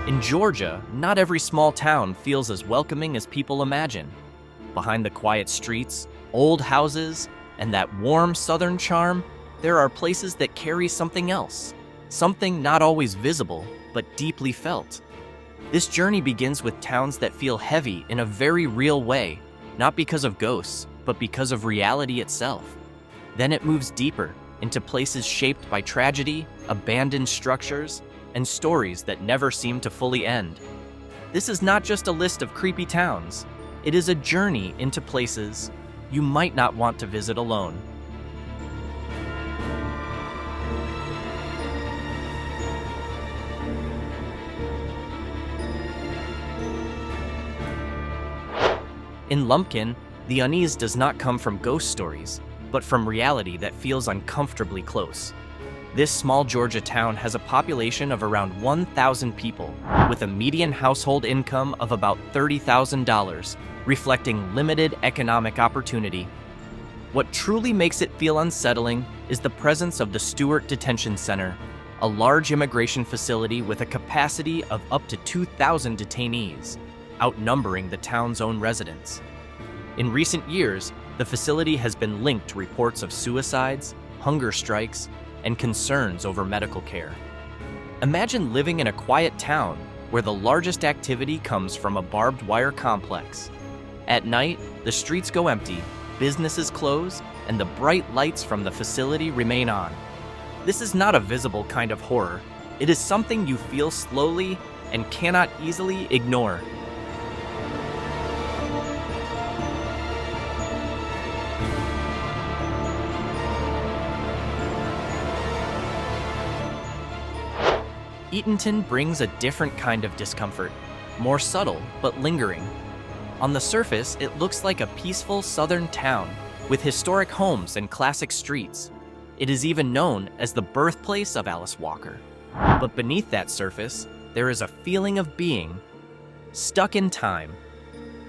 In Georgia, not every small town feels as welcoming as people imagine. Behind the quiet streets, old houses, and that warm southern charm, there are places that carry something else, something not always visible, but deeply felt. This journey begins with towns that feel heavy in a very real way, not because of ghosts, but because of reality itself. Then it moves deeper into places shaped by tragedy, abandoned structures, and stories that never seem to fully end. This is not just a list of creepy towns. It is a journey into places you might not want to visit alone. In Lumpkin, the unease does not come from ghost stories, but from reality that feels uncomfortably close. This small Georgia town has a population of around 1,000 people, with a median household income of about $30,000, reflecting limited economic opportunity. What truly makes it feel unsettling is the presence of the Stewart Detention Center, a large immigration facility with a capacity of up to 2,000 detainees, outnumbering the town's own residents. In recent years, the facility has been linked to reports of suicides, hunger strikes, and concerns over medical care. Imagine living in a quiet town where the largest activity comes from a barbed wire complex. At night, the streets go empty, businesses close, and the bright lights from the facility remain on. This is not a visible kind of horror. It is something you feel slowly and cannot easily ignore. Eatonton brings a different kind of discomfort, more subtle but lingering. On the surface, it looks like a peaceful southern town with historic homes and classic streets. It is even known as the birthplace of Alice Walker. But beneath that surface, there is a feeling of being stuck in time.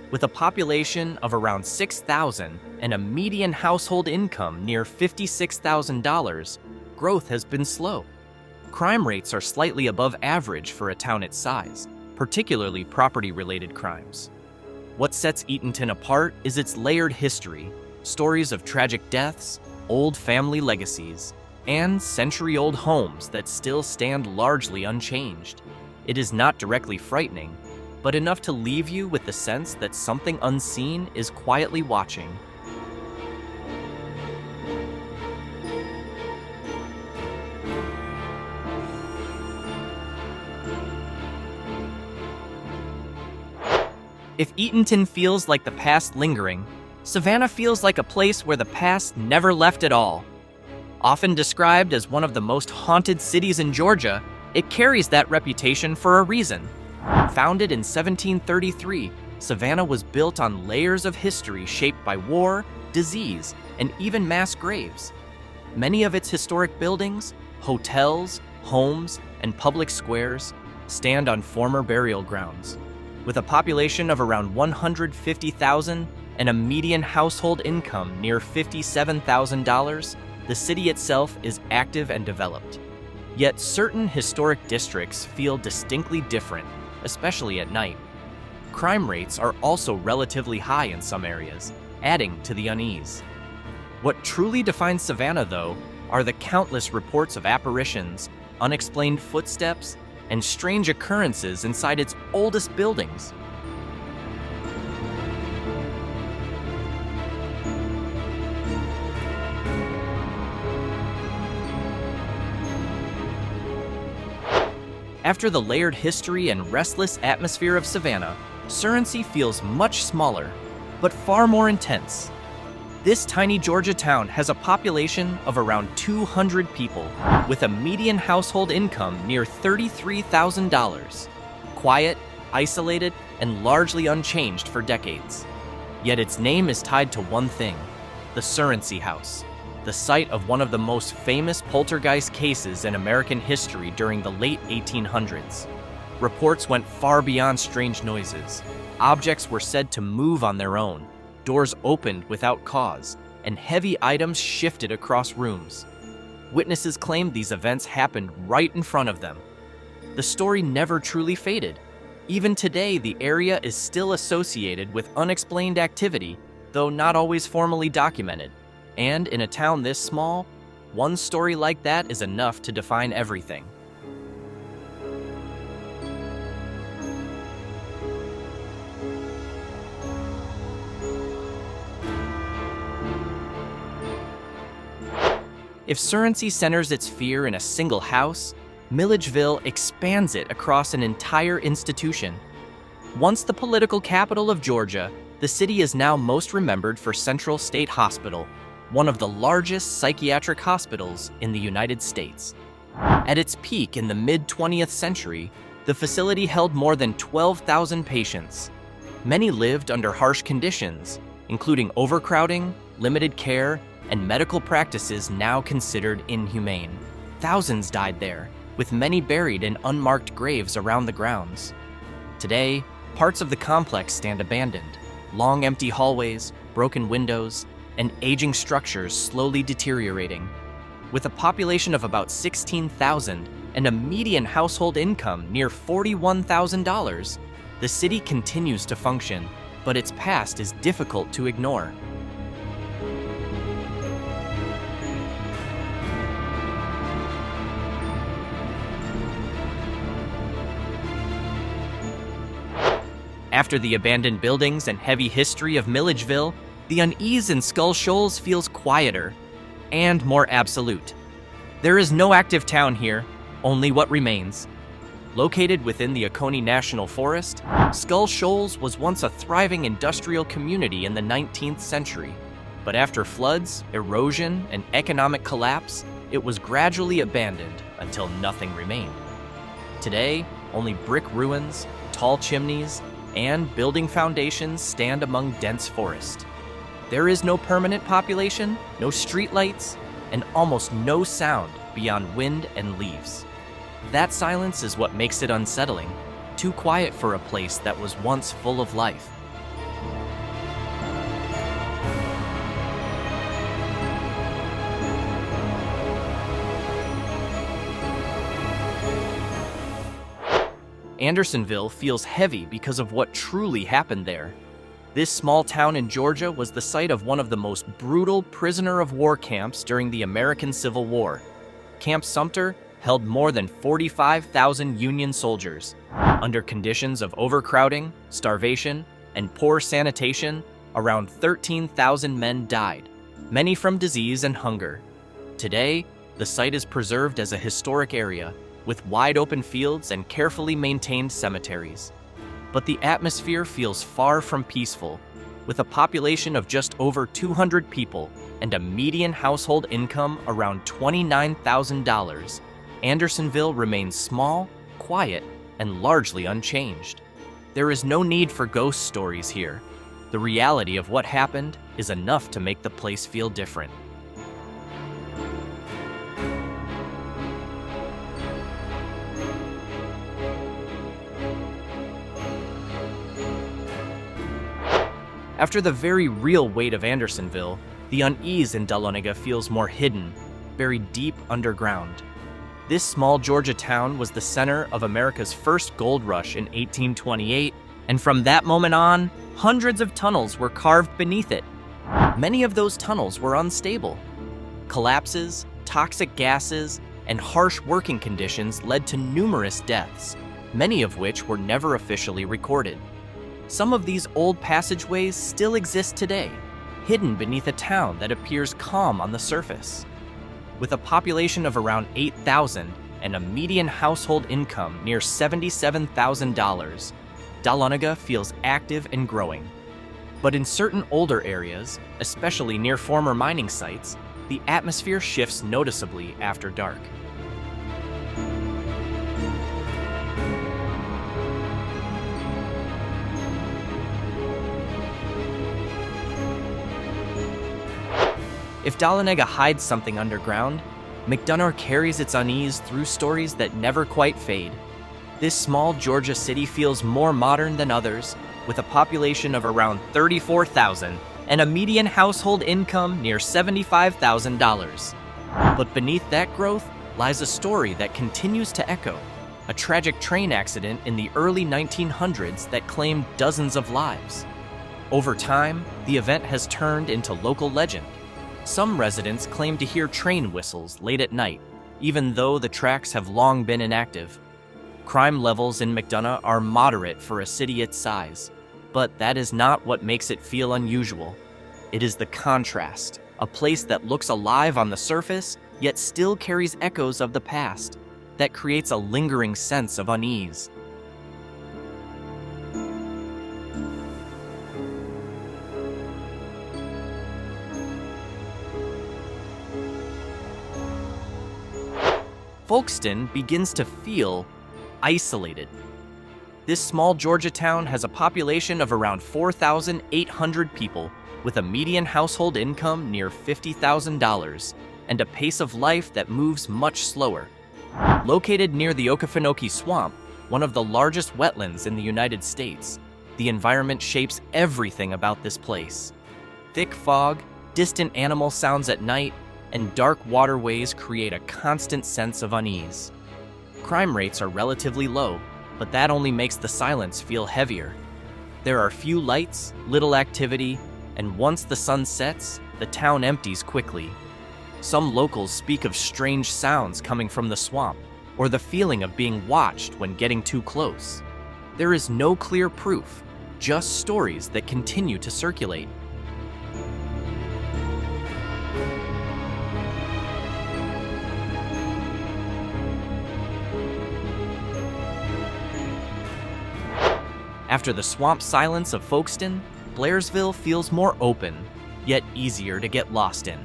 With a population of around 6,000 and a median household income near $56,000, growth has been slow. Crime rates are slightly above average for a town its size, particularly property-related crimes. What sets Eatonton apart is its layered history, stories of tragic deaths, old family legacies, and century-old homes that still stand largely unchanged. It is not directly frightening, but enough to leave you with the sense that something unseen is quietly watching. If Eatonton feels like the past lingering, Savannah feels like a place where the past never left at all. Often described as one of the most haunted cities in Georgia, it carries that reputation for a reason. Founded in 1733, Savannah was built on layers of history shaped by war, disease, and even mass graves. Many of its historic buildings, hotels, homes, and public squares stand on former burial grounds. With a population of around 150,000 and a median household income near $57,000, the city itself is active and developed. Yet certain historic districts feel distinctly different, especially at night. Crime rates are also relatively high in some areas, adding to the unease. What truly defines Savannah, though, are the countless reports of apparitions, unexplained footsteps, and strange occurrences inside its oldest buildings. After the layered history and restless atmosphere of Savannah, Surrency feels much smaller, but far more intense. This tiny Georgia town has a population of around 200 people, with a median household income near $33,000. Quiet, isolated, and largely unchanged for decades. Yet its name is tied to one thing: the Surrency House. the site of one of the most famous poltergeist cases in American history during the late 1800s. Reports went far beyond strange noises. Objects were said to move on their own, doors opened without cause, and heavy items shifted across rooms. Witnesses claimed these events happened right in front of them. The story never truly faded. Even today, the area is still associated with unexplained activity, though not always formally documented. And in a town this small, one story like that is enough to define everything. If Surrency centers its fear in a single house, Milledgeville expands it across an entire institution. Once the political capital of Georgia, the city is now most remembered for Central State Hospital, one of the largest psychiatric hospitals in the United States. At its peak in the mid-20th century, the facility held more than 12,000 patients. Many lived under harsh conditions, including overcrowding, limited care, and medical practices now considered inhumane. Thousands died there, with many buried in unmarked graves around the grounds. Today, parts of the complex stand abandoned. Long empty hallways, broken windows, and aging structures slowly deteriorating. With a population of about 16,000 and a median household income near $41,000, the city continues to function, but its past is difficult to ignore. After the abandoned buildings and heavy history of Milledgeville, the unease in Scull Shoals feels quieter and more absolute. There is no active town here, only what remains. Located within the Oconee National Forest, Scull Shoals was once a thriving industrial community in the 19th century. But after floods, erosion, and economic collapse, it was gradually abandoned until nothing remained. Today, only brick ruins, tall chimneys, and building foundations stand among dense forest. There is no permanent population, no streetlights, and almost no sound beyond wind and leaves. That silence is what makes it unsettling, too quiet for a place that was once full of life. Andersonville feels heavy because of what truly happened there. This small town in Georgia was the site of one of the most brutal prisoner of war camps during the American Civil War. Camp Sumter held more than 45,000 Union soldiers. Under conditions of overcrowding, starvation, and poor sanitation, around 13,000 men died, many from disease and hunger. Today, the site is preserved as a historic area, with wide-open fields and carefully maintained cemeteries. But the atmosphere feels far from peaceful. With a population of just over 200 people and a median household income around $29,000, Andersonville remains small, quiet, and largely unchanged. There is no need for ghost stories here. The reality of what happened is enough to make the place feel different. After the very real weight of Andersonville, the unease in Dahlonega feels more hidden, buried deep underground. This small Georgia town was the center of America's first gold rush in 1828, and from that moment on, hundreds of tunnels were carved beneath it. Many of those tunnels were unstable. Collapses, toxic gases, and harsh working conditions led to numerous deaths, many of which were never officially recorded. Some of these old passageways still exist today, hidden beneath a town that appears calm on the surface. With a population of around 8,000 and a median household income near $77,000, Dahlonega feels active and growing. But in certain older areas, especially near former mining sites, the atmosphere shifts noticeably after dark. If Dahlonega hides something underground, McDonough carries its unease through stories that never quite fade. This small Georgia city feels more modern than others, with a population of around 34,000 and a median household income near $75,000. But beneath that growth lies a story that continues to echo, a tragic train accident in the early 1900s that claimed dozens of lives. Over time, the event has turned into local legend. Some residents claim to hear train whistles late at night, even though the tracks have long been inactive. Crime levels in McDonough are moderate for a city its size, but that is not what makes it feel unusual. It is the contrast, a place that looks alive on the surface, yet still carries echoes of the past, that creates a lingering sense of unease. Folkston begins to feel isolated. This small Georgia town has a population of around 4,800 people, with a median household income near $50,000 and a pace of life that moves much slower. Located near the Okefenokee Swamp, one of the largest wetlands in the United States, the environment shapes everything about this place. Thick fog, distant animal sounds at night, and dark waterways create a constant sense of unease. Crime rates are relatively low, but that only makes the silence feel heavier. There are few lights, little activity, and once the sun sets, the town empties quickly. Some locals speak of strange sounds coming from the swamp, or the feeling of being watched when getting too close. There is no clear proof, just stories that continue to circulate. After the swamp silence of Folkston, Blairsville feels more open, yet easier to get lost in.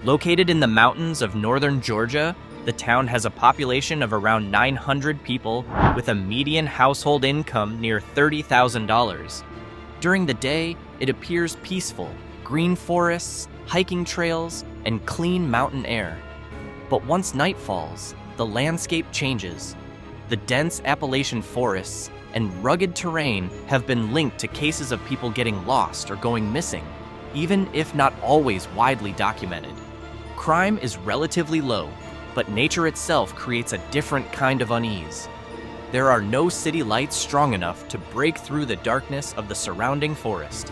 Located in the mountains of northern Georgia, the town has a population of around 900 people with a median household income near $30,000. During the day, it appears peaceful, green forests, hiking trails, and clean mountain air. But once night falls, the landscape changes. The dense Appalachian forests and rugged terrain have been linked to cases of people getting lost or going missing, even if not always widely documented. Crime is relatively low, but nature itself creates a different kind of unease. There are no city lights strong enough to break through the darkness of the surrounding forest.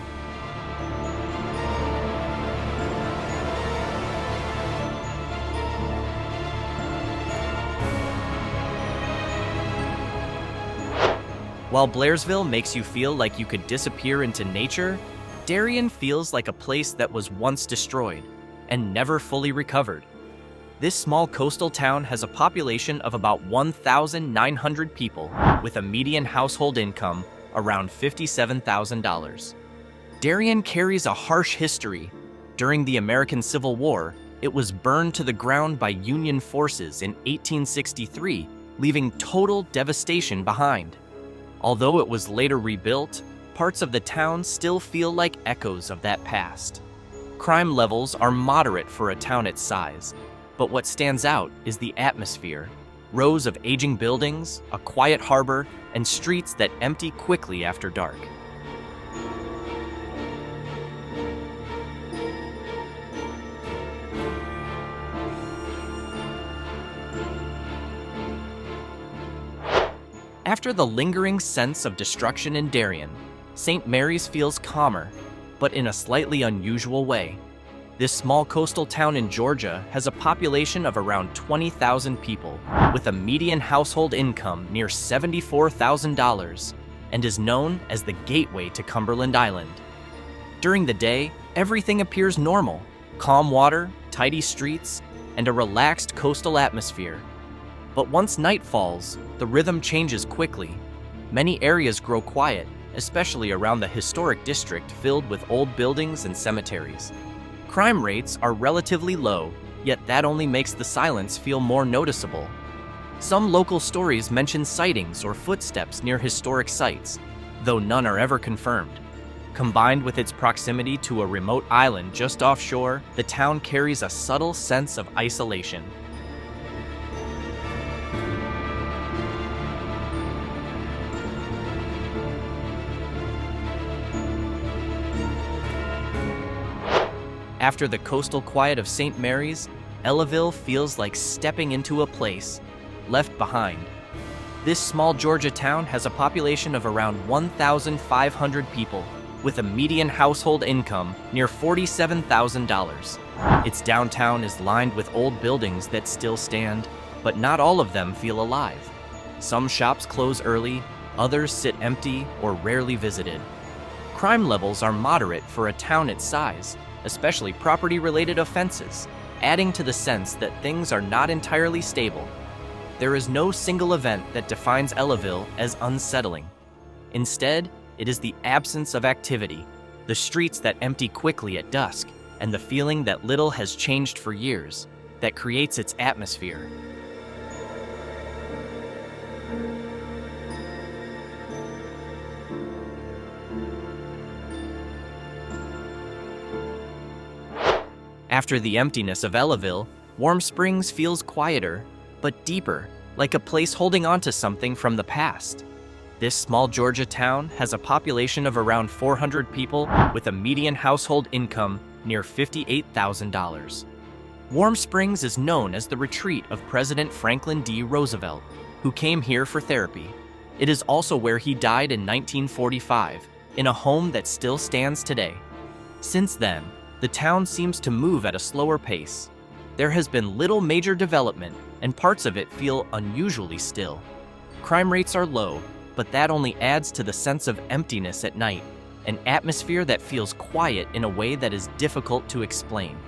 While Blairsville makes you feel like you could disappear into nature, Darien feels like a place that was once destroyed and never fully recovered. This small coastal town has a population of about 1,900 people with a median household income around $57,000. Darien carries a harsh history. During the American Civil War, it was burned to the ground by Union forces in 1863, leaving total devastation behind. Although it was later rebuilt, parts of the town still feel like echoes of that past. Crime levels are moderate for a town its size, but what stands out is the atmosphere. Rows of aging buildings, a quiet harbor, and streets that empty quickly after dark. After the lingering sense of destruction in Darien, St. Mary's feels calmer, but in a slightly unusual way. This small coastal town in Georgia has a population of around 20,000 people, with a median household income near $74,000, and is known as the gateway to Cumberland Island. During the day, everything appears normal: calm water, tidy streets, and a relaxed coastal atmosphere. But once night falls, the rhythm changes quickly. Many areas grow quiet, especially around the historic district filled with old buildings and cemeteries. Crime rates are relatively low, yet that only makes the silence feel more noticeable. Some local stories mention sightings or footsteps near historic sites, though none are ever confirmed. Combined with its proximity to a remote island just offshore, the town carries a subtle sense of isolation. After the coastal quiet of St. Mary's, Ellaville feels like stepping into a place left behind. This small Georgia town has a population of around 1,500 people, with a median household income near $47,000. Its downtown is lined with old buildings that still stand, but not all of them feel alive. Some shops close early, others sit empty or rarely visited. Crime levels are moderate for a town its size, especially property-related offenses, adding to the sense that things are not entirely stable. There is no single event that defines Ellaville as unsettling. Instead, it is the absence of activity, the streets that empty quickly at dusk, and the feeling that little has changed for years that creates its atmosphere. After the emptiness of Ellaville, Warm Springs feels quieter, but deeper, like a place holding on to something from the past. This small Georgia town has a population of around 400 people with a median household income near $58,000. Warm Springs is known as the retreat of President Franklin D. Roosevelt, who came here for therapy. It is also where he died in 1945, in a home that still stands today. Since then, the town seems to move at a slower pace. There has been little major development, and parts of it feel unusually still. Crime rates are low, but that only adds to the sense of emptiness at night, an atmosphere that feels quiet in a way that is difficult to explain.